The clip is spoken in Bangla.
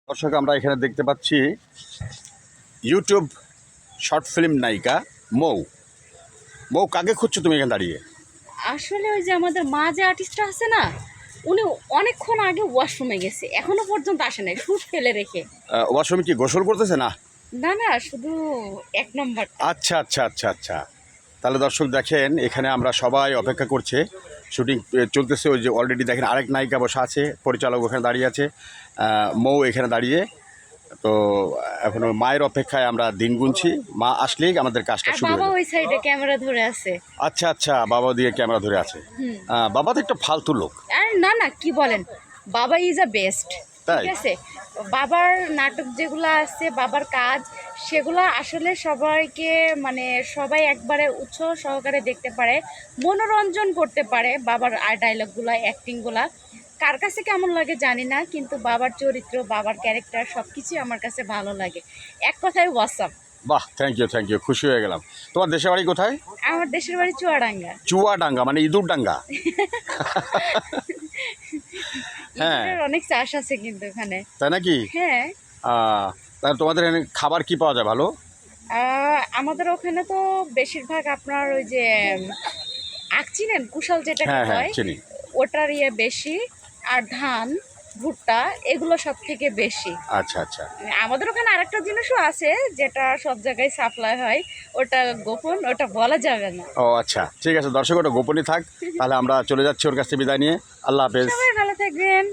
দর্শক আমরা এখানে দেখতে পাচ্ছি ইউটিউব শর্ট ফিল্ম নায়িকা মৌ। মৌ, কাকে খুঁজছো তুমি এখানে দাঁড়িয়ে? আসলে ওই যে আমাদের মা যে আর্টিস্টটা আছে না, উনি অনেকক্ষণ আগে ওয়াশরুমে গেছে, এখনো পর্যন্ত আসে নাই, শুট ফেলে রেখে। ওয়াশরুমে কি গোসল করতেছে? না না না, শুধু এক নম্বর। আচ্ছা আচ্ছা আচ্ছা আচ্ছা। তাহলে দর্শক দেখেন, এখানে আমরা সবাই অপেক্ষা করছে, শুটিং চলতেছে। ওই যে অলরেডি দেখেন আরেক নায়িকা বসা আছে, পরিচালক ওখানে দাঁড়িয়ে আছে, মৌ এখানে দাঁড়িয়ে। তো এখন ওই মায়ের অপেক্ষায় আমরা দিন গুনছি, মা আসলেই আমাদের কাজটা আর শুরু বাবা হবে। ওই সাইডে ক্যামেরা ধরে আছে। আচ্ছা আচ্ছা, বাবা দিয়ে ক্যামেরা ধরে আছে। বাবা তো একটা ফালতু লোক। আর না না, কি বলেন, বাবা ইজ আ বেস্ট। তাই? ঠিক আছে, বাবার নাটক যেগুলো আছে, বাবার কাজ, সেগুলো আসলে সবাইকে মানে সবাই একবারে উৎসাহ সহকারে দেখতে পারে, মনোরঞ্জন করতে পারে। বাবার আর ডায়লগগুলো, অ্যাক্টিংগুলা কার কাছে কেমন লাগে জানি না, কিন্তু বাবার চরিত্র, বাবার ক্যারেক্টার সব কিছুই আমার কাছে ভালো লাগে। এক কথায় ওয়াসাম। বাহ, থ্যাংক ইউ, খুশি হয়ে গেলাম। তোমার দেশের বাড়ি কোথায়? আমার দেশের বাড়ি চুয়াডাঙ্গা। চুয়াডাঙ্গা মানে ইঁদুরডাঙ্গা? হ্যাঁ। ইঁদুরের অনেক চাষ আছে কিন্তু এখানে। তাই নাকি? হ্যাঁ। তাহলে তোমাদের এখানে খাবার কি পাওয়া যায় ভালো? আমাদের ওখানে তো বেশিরভাগ আপনার ওই যে আখ চিনেন, কুশাল যেটাকে হ্যাঁ হ্যাঁ, হয়, চিনি। ওটার ইয়ে বেশি। আর ধান, ভুট্টা, এগুলো সব থেকে বেশি। আচ্ছা আচ্ছা। আমাদের ওখানে আরেকটা জিনিসও আছে যেটা সব জায়গায় সাপ্লাই হয়, ওটা গোপন, ওটা বলা যাবে না। ও আচ্ছা, ঠিক আছে দর্শক, ওটা গোপনই থাক। তাহলে আমরা চলে যাচ্ছি ওর কাছ থেকে বিদায় নিয়ে। আল্লাহ হাফেজ। সবাই ভালো থাকবেন।